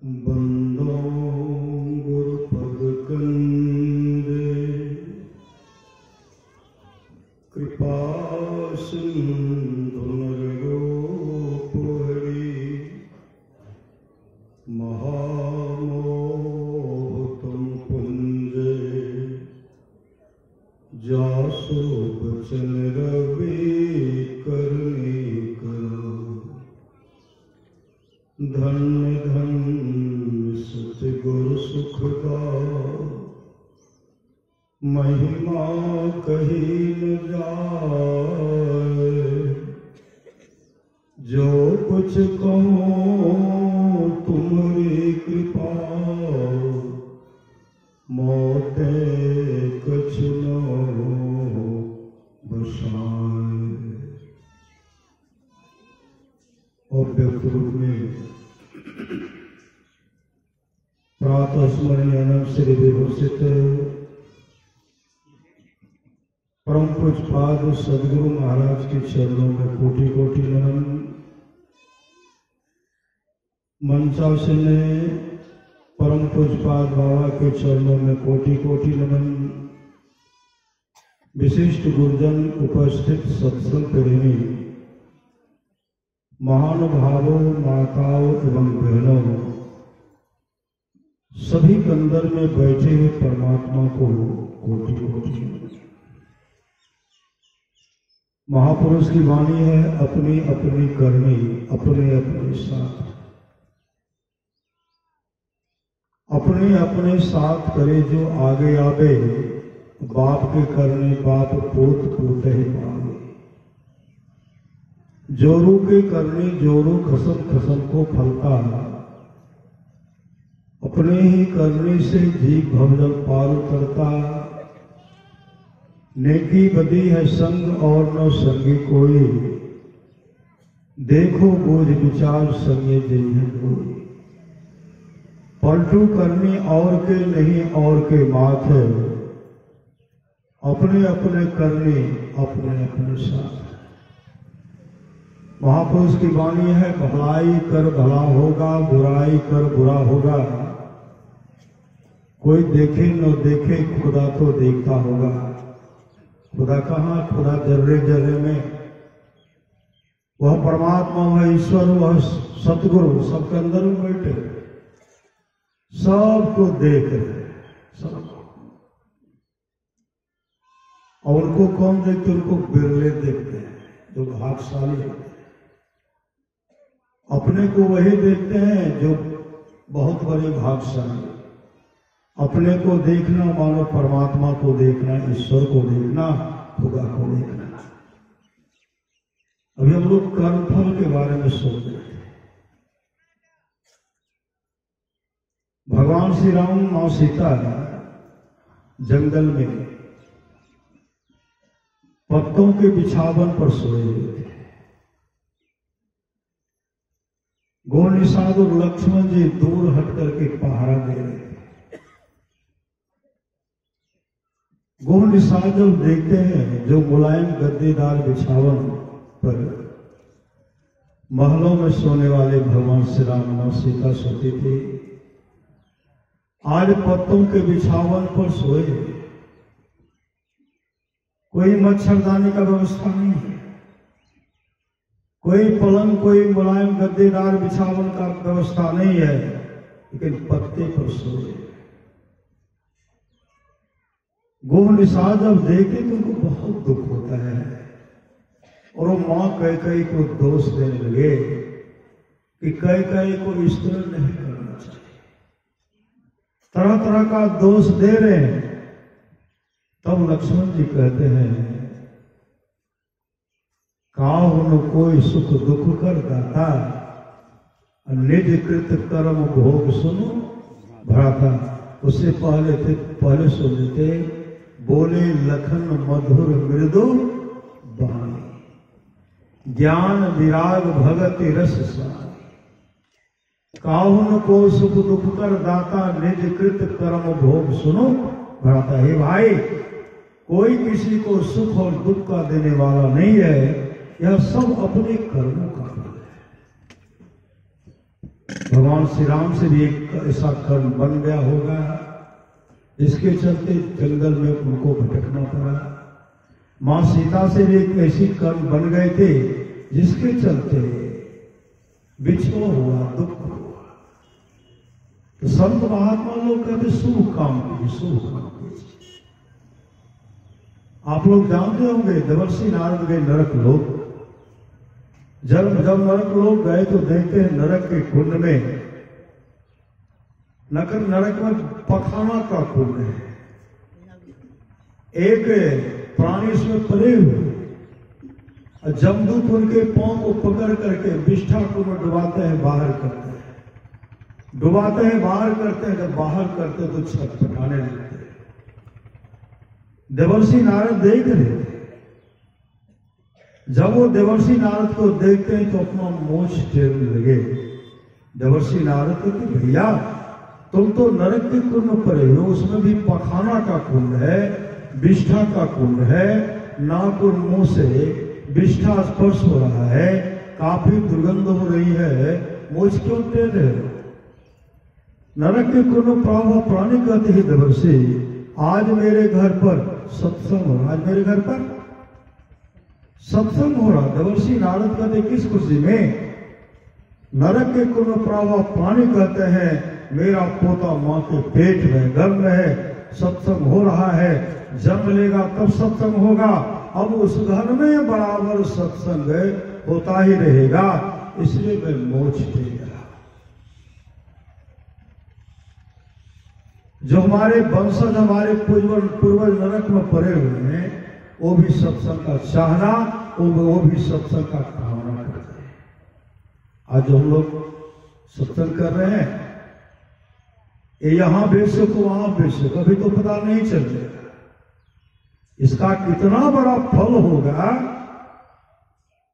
बंदो गुरुपद कंदे कृपा सिंधु नररूप हरि महामोहतम पुंजे जासु बचन रवि करनी करो धन्य धन्य सत गुरु सुखदाओ महिमा कही न जाए जो कुछ कहो तुम्हारी कृपा मोते कुछ न बसाए। और व्यक्त रूप में प्रातः स्मरणीय श्री विभूषित परम पूज्यपाद सदगुरु महाराज के चरणों में कोटि कोटि नमन। मंचासन परम पूज्यपाद बाबा के चरणों में कोटि कोटि नमन। विशिष्ट गुरुजन उपस्थित सत्संग प्रेमी महानुभावों माताओं एवं बहनों सभी कंदर में बैठे हुए परमात्मा को कोटि कोटि। महापुरुष की वाणी है अपनी अपनी करनी अपने अपने साथ, अपने अपने साथ करे जो आगे आवे बाप के करने बाप पोत पोते ही पावे। जोरू के करने जोरू खसम खसम को फलता अपने ही करने से जीव भवजल पार उतरता। नेकी बदी है संग और न संगी कोई देखो बोझ विचार संगे जई कोई। पलटू करने और के नहीं और के माथे अपने अपने करने अपने अपने साथ। महापुरुष की वाणी है भलाई कर भला होगा बुराई कर बुरा होगा। कोई देखे न देखे खुदा तो देखता होगा। खुदा कहाँ? खुदा जर्रे जर्रे में। वह परमात्मा वह ईश्वर वह सतगुरु सबके अंदर में बैठे सबको देख रहे सबको। और उनको कौन देखते? उनको बिरले देखते हैं जो भाग्यशाली होते हैं। अपने को वही देखते हैं जो बहुत बड़े भाग्यशाली। अपने को देखना मानो परमात्मा को देखना, ईश्वर को देखना, खुदा को देखना। अभी हम लोग कर्मफल के बारे में सोच रहे थे। भगवान श्री राम मां सीता जंगल में पत्तों के बिछावन पर सोए हुए थे। गोनिषाद और लक्ष्मण जी दूर हट करके पहरा दे रहे थे। गोनिषाद जब देखते हैं जो मुलायम गद्देदार बिछावन पर महलों में सोने वाले भगवान श्री राम मां सीता सोती थी, आज पत्तों के बिछावन पर सोए। कोई मच्छरदानी का व्यवस्था नहीं है, कोई पलंग कोई मुलायम गद्देदार बिछावन का व्यवस्था नहीं है, लेकिन पत्ते पर सोए। गोनिषाद जब देखे तो उनको बहुत दुख होता है और वो मां कैकेयी को दोष देने लगे कि कैकेयी को इस तरह नहीं करना चाहिए। तरह तरह का दोष दे रहे हैं। तब लक्ष्मण जी कहते हैं काहुन कोई सुख दुख कर दाता निज कृत कर्म भोग सुनो भ्राता। उससे पहले सुनते बोले लखन मधुर मृदु वाणी ज्ञान विराग भगत रस सानी। काहुन को सुख दुख कर दाता निज कृत कर्म भोग सुनो भ्राता। हे भाई, कोई किसी को सुख और दुख का देने वाला नहीं है, यह सब अपने कर्मों का फल है। भगवान श्री राम से भी एक ऐसा कर्म बन गया होगा, इसके चलते जंगल में उनको भटकना पड़ा। मां सीता से भी एक ऐसी कर्म बन गए थे जिसके चलते बिछोह हुआ, दुख हुआ। तो संत महात्मा लोग कहते शुभ काम कीजिए, शुभ काम कीजिए। आप लोग जानते होंगे देवर्षि नारद गए नरक लोग। जब नरक लोग गए तो देखते हैं नरक के कुंड में, नरक में पखाना का कुंड है, एक प्राणी उसमें पड़े हुए, जमदूत उनके पांव को पकड़ करके विष्ठा को में डुबाते हैं, बाहर करते हैं, डुबाते हैं, बाहर करते हैं। जब बाहर करते तो छटपटाने लगते हैं। देवर्षि नारद देख रहे थे। जब वो देवर्षि नारद को देखते हैं तो अपना मोछ टेरने लगे। देवर्षि नारद कहते भैया तुम तो नरक के कुंड में पड़े हो, उसमें भी पखाना का कुंड है, विष्ठा का कुंड है, नाक और मुंह से विष्ठा स्पर्श हो रहा है, काफी दुर्गंध हो रही है, मोछ क्यों टेर रहे हो? नरक के कुंड में प्राण प्राणी कहते हैं देवर्षि आज मेरे घर पर सत्संग हो रहा, आज मेरे घर पर सत्संग हो रहा। देवर्षि नारद कहते किस खुशी में? नरक के कुंड में प्राणी कहते हैं मेरा पोता मां के पेट में गर्भ में है, सत्संग हो रहा है, जन्म लेगा तब सत्संग होगा। अब उस घर में बराबर सत्संग होता ही रहेगा, इसलिए मैं मोछ देगा। जो हमारे वंशज, हमारे पूर्वज नरक में पड़े हुए हैं, वो भी सत्संग का चाहना, वो भी सत्संग का कामना करते हैं। आज जो हम लोग सत्संग कर रहे हैं, ये यहां बेशक वहां बेशक, अभी तो पता नहीं चलेगा इसका कितना बड़ा फल होगा।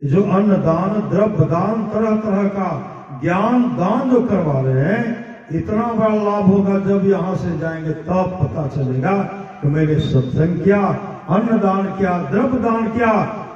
जो अन्नदान, द्रव्य दान, तरह तरह का ज्ञान दान जो करवा रहे हैं, इतना बड़ा लाभ होगा। जब यहां से जाएंगे तब पता चलेगा कि मैंने सत्संग किया, अन्नदान किया, द्रव्य दान किया,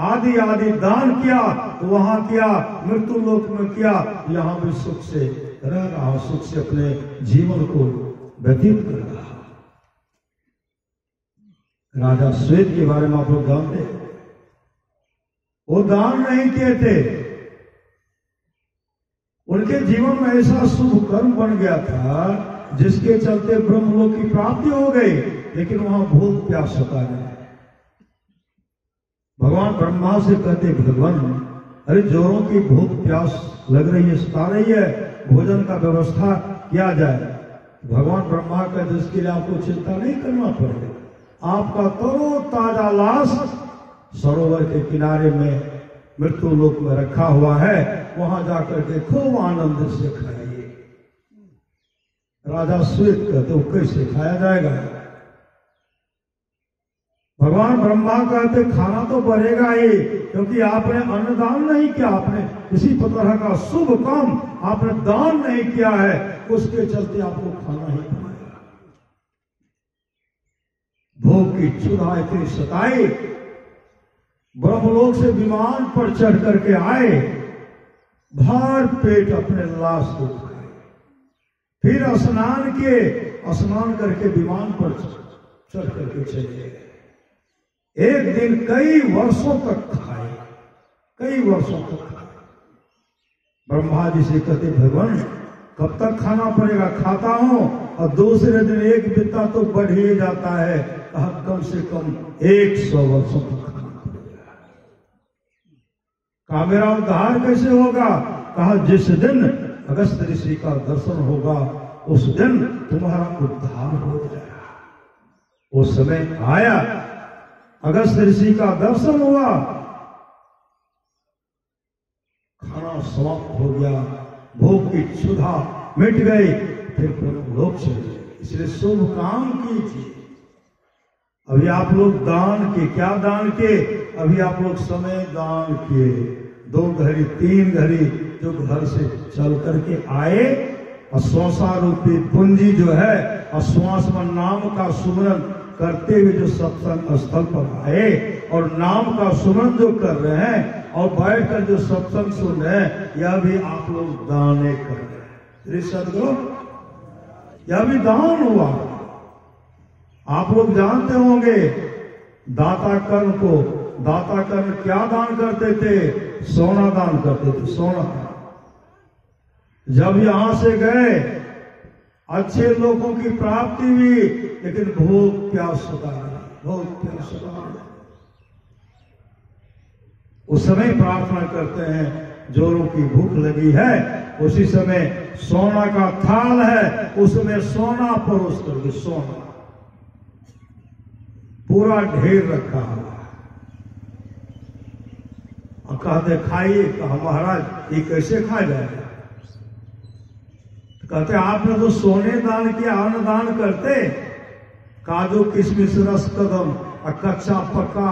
आदि आदि दान किया, तो वहां किया, मृत्यु लोक में किया, यहां भी सुख से रह रहा, सुख से अपने जीवन को व्यतीत कर रहा। राजा श्वेत के बारे में आप लोग जानते हैं, वो दान नहीं किए थे, उनके जीवन में ऐसा शुभ कर्म बन गया था जिसके चलते ब्रह्मलोक की प्राप्ति हो गई, लेकिन वहां भूख प्यास सता गया। भगवान ब्रह्मा से कहते भगवान अरे जोरों की भूख प्यास लग रही है, सता रही है, भोजन का व्यवस्था किया जाए। भगवान ब्रह्मा का जिसके लिए आपको चिंता नहीं करना पड़ेगा, आपका तरो ताजा लाश सरोवर के किनारे में मृत्यु लोक में रखा हुआ है, वहां जाकर के खूब आनंद से खाइए। राजा श्वेत कहते वो कैसे खाया जाएगा? भगवान ब्रह्मा कहते खाना तो बढ़ेगा ही, क्योंकि आपने अन्नदान नहीं किया, आपने किसी तरह का शुभ काम आपने दान नहीं किया है, उसके चलते आपको खाना ही पड़ेगा। भूख की क्षुधा इतनी सताई, ब्रह्मलोक से विमान पर चढ़ करके आए, भर पेट अपने लाश को खाए, फिर स्नान किए, स्नान करके विमान पर चढ़ करके चले गए। एक दिन कई वर्षों तक खाए, कई वर्षों तक खाए। ब्रह्मा जी से कहते भगवान कब तक खाना पड़ेगा? खाता हूं, और दूसरे दिन एक बित्ता तो बढ़ ही जाता है, कहा कम से कम 100 वर्षों तक खाना पड़ेगा। कहा मेरा उद्धार कैसे होगा? कहा जिस दिन अगस्त ऋषि का दर्शन होगा उस दिन तुम्हारा उद्धार हो जाएगा। वो समय आया, अगस्त ऋषि का दर्शन हुआ, खाना समाप्त हो गया, भूख की क्षुधा मिट गई, फिर ब्रह्मलोक चले गए। इसलिए शुभ काम कीजिए। अभी आप लोग दान किए, क्या दान किए? अभी आप लोग समय दान किए, 2 घड़ी 3 घड़ी जो घर से चल करके आए, श्वासा रूपी पूंजी जो है, श्वास में नाम का सुमरन करते हुए जो सत्संग स्थल पर आए और नाम का सुमरन जो कर रहे हैं और बैठकर जो सत्संग सुन रहे हैं, यह भी आप लोग दाने कर रहे हैं। श्री सदगुरु, यह भी दान हुआ। आप लोग जानते होंगे दाता कर्ण को। दाता कर्ण क्या दान करते थे? सोना दान करते थे, सोना। जब यहां से गए अच्छे लोगों की प्राप्ति हुई, लेकिन भूख प्यास सता रहा, भूख प्यास सता रहा। उस समय प्रार्थना करते हैं, जोरों की भूख लगी है। उसी समय सोना का थाल है, उसमें सोना परोस करके, सोना पूरा ढेर रखा हुआ। और कहते खाइए। कहा महाराज ये कैसे खाया जाएगा? कहते आपने तो सोने दान किया, अन्न दान करते। काजू किशमिश रस कदम और कच्चा पक्का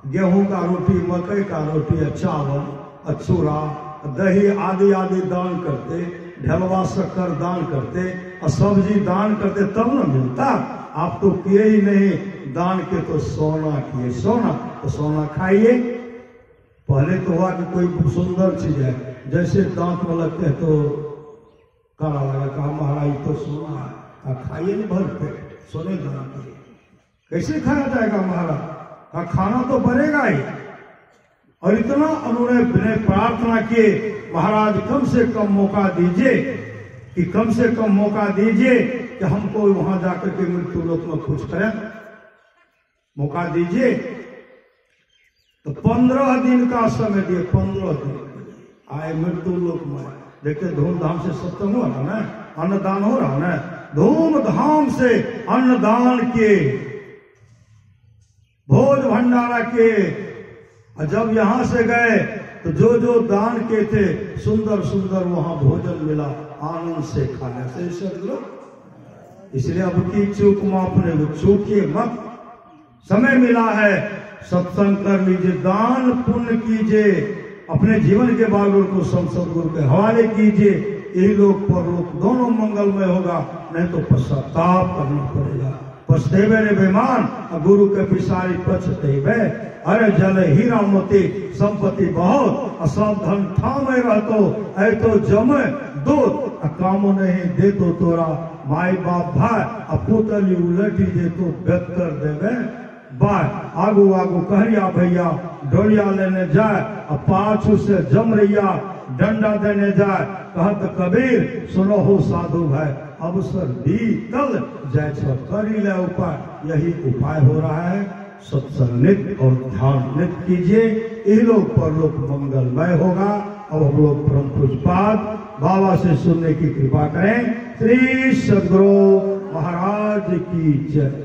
गेहूं का रोटी, मकई का रोटी, चावल, चूरा, दही आदि आदि दान करते, ढलवा शक्कर दान करते और सब्जी दान करते, तब न मिलता। आप तो किए ही नहीं, दान के तो सोना किए। सोना तो सोना खाइए। पहले तो हुआ कि कोई सुंदर चीज है, जैसे दांत में लगते हैं तो काला लगा। कहा महाराज तो सोना है, खाइए नहीं भर पेट, सोने दान करिए। कैसे खाया जाएगा महाराज? का खाना तो बनेगा ही। और इतना उन्होंने प्रार्थना की, महाराज कम से कम मौका दीजिए, कि कम से कम मौका दीजिए कि हमको वहां जाकर के मृत्यु लोक में कुछ करें, मौका दीजिए। तो 15 दिन का समय दिए। 15 दिन आए मृत्यु लोक में। देखते धूमधाम से सत्संग हो रहा ना, अन्नदान हो रहा ना, धूमधाम से अन्नदान किए, भोज भंडारा के। और जब यहां से गए तो जो जो दान के थे सुंदर सुंदर वहां भोजन मिला, आनंद से खाया। से सदगुरु, इसलिए अब की चूक मापने को चूकिए मत। समय मिला है, सत्संग कर लीजिए, दान पुण्य कीजिए, अपने जीवन के बागों को सदगुरु के हवाले कीजिए। यही लोग परलोक दोनों मंगलमय होगा, नहीं तो पश्चाताप करना पड़ेगा। पछतेवे रे बेमान, गुरु के पिसारी पछतेवे। अरे जल हीरा मोती संपत्ति बहुत, सब धन ठामे रहतो, ऐ तो जमे दो कामो नहीं दे तो तोरा माई बाप भाई, पुतली उलटी दे तो बेहतर देवे बाय। आगू आगू कहरिया भैया डोलिया लेने जाए, पाछू से जमरिया डंडा देने जाए। कहत कबीर सुनो हो साधु भाई, अवसर बीतल जय करी ले उपाय। यही उपाय हो रहा है, सत्संग नित्य और ध्यान नित्य कीजिए। ये लोग परलोक मंगलमय होगा। अब हम लोग परम पूज्यपाद बाबा से सुनने की कृपा करें। श्री सदगुरु महाराज की जय।